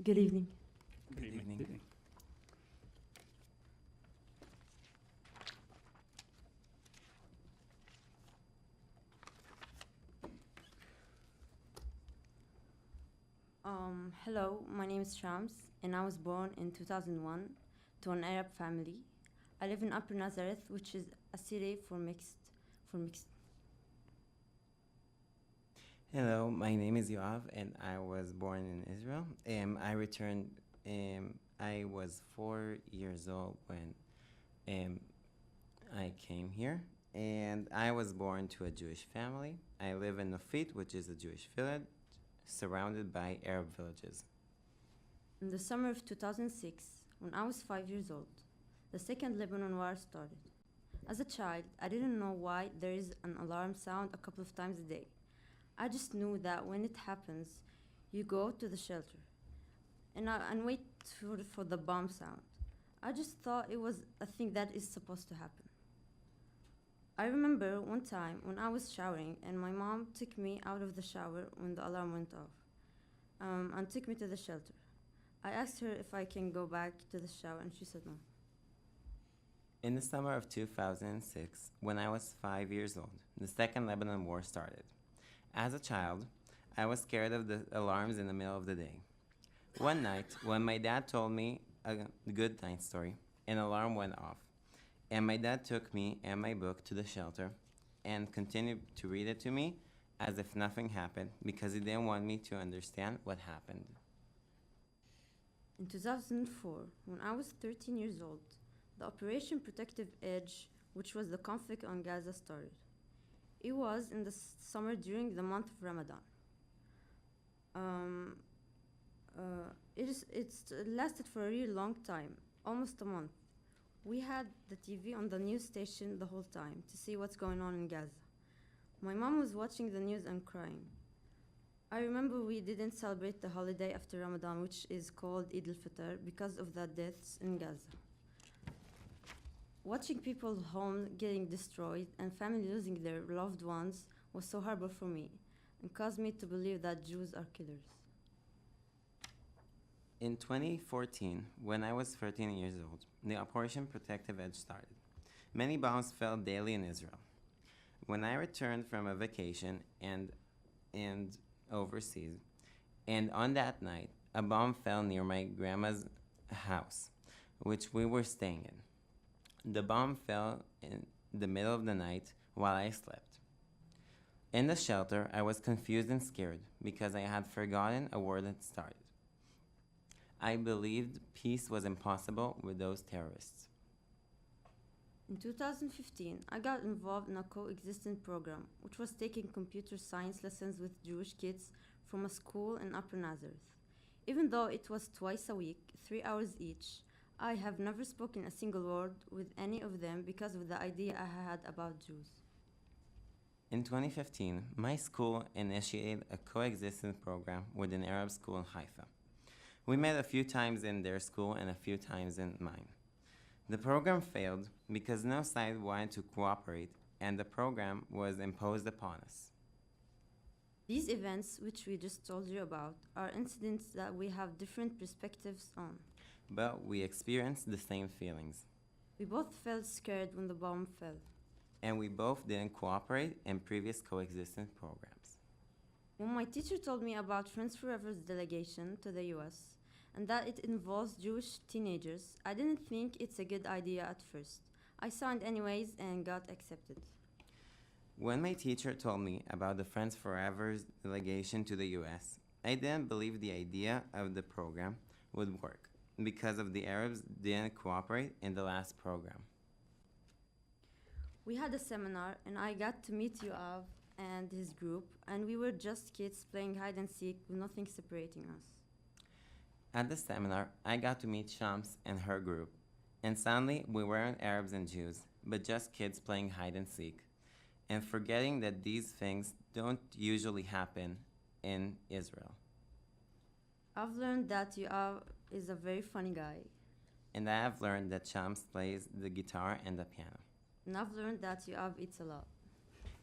Good evening. Good evening. Hello, my name is Shams, and I was born in 2001 to an Arab family. I live in Upper Nazareth, which is a city for mixed. Hello, my name is Yoav, and I was born in Israel. I returned. I was 4 years old when I came here, and I was born to a Jewish family. I live in Nofit, which is a Jewish village, surrounded by Arab villages. In the summer of 2006, when I was 5 years old, the Second Lebanon War started. As a child, I didn't know why there is an alarm sound a couple of times a day. I just knew that when it happens, you go to the shelter and wait for the bomb sound. I just thought it was a thing that is supposed to happen. I remember one time when I was showering and my mom took me out of the shower when the alarm went off and took me to the shelter. I asked her if I can go back to the shower and she said no. In the summer of 2006, when I was 5 years old, the Second Lebanon War started. As a child, I was scared of the alarms in the middle of the day. One night, when my dad told me a good night story, an alarm went off, and my dad took me and my book to the shelter and continued to read it to me as if nothing happened because he didn't want me to understand what happened. In 2004, when I was 13 years old, the Operation Protective Edge, which was the conflict on Gaza, started. It was in the summer during the month of Ramadan. Um, it lasted for a really long time, almost a month. We had the TV on the news station the whole time to see what's going on in Gaza. My mom was watching the news and crying. I remember we didn't celebrate the holiday after Ramadan, which is called Eid al-Fitr, because of the deaths in Gaza. Watching people's homes getting destroyed and family losing their loved ones was so horrible for me and caused me to believe that Jews are killers. In 2014, when I was 13 years old, the Operation Protective Edge started. Many bombs fell daily in Israel. When I returned from a vacation and overseas, and on that night, a bomb fell near my grandma's house, which we were staying in. The bomb fell in the middle of the night while I slept. In the shelter, I was confused and scared because I had forgotten a war that started. I believed peace was impossible with those terrorists. In 2015, I got involved in a coexistence program, which was taking computer science lessons with Jewish kids from a school in Upper Nazareth. Even though it was twice a week, 3 hours each, I have never spoken a single word with any of them because of the idea I had about Jews. In 2015, my school initiated a coexistence program with an Arab school in Haifa. We met a few times in their school and a few times in mine. The program failed because no side wanted to cooperate and the program was imposed upon us. These events, which we just told you about, are incidents that we have different perspectives on. But we experienced the same feelings. We both felt scared when the bomb fell. And we both didn't cooperate in previous coexistence programs. When my teacher told me about Friends Forever's delegation to the US and that it involves Jewish teenagers, I didn't think it's a good idea at first. I signed anyways and got accepted. When my teacher told me about the Friends Forever's delegation to the US, I didn't believe the idea of the program would work because of the Arabs didn't cooperate in the last program. We had a seminar and I got to meet Yoav and his group, and we were just kids playing hide and seek with nothing separating us. At the seminar, I got to meet Shams and her group, and suddenly we weren't Arabs and Jews, but just kids playing hide and seek, and forgetting that these things don't usually happen in Israel. I've learned that Yoav is a very funny guy, And I have learned that Shams plays the guitar and the piano. and I've learned that Yoav eats a lot.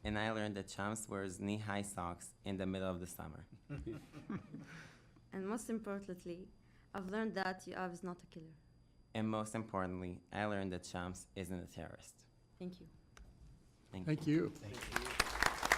And I learned that Shams wears knee-high socks in the middle of the summer. And most importantly, I've learned that Yoav is not a killer. And most importantly, I learned that Shams isn't a terrorist. Thank you. Thank you. Thank you. Thank you.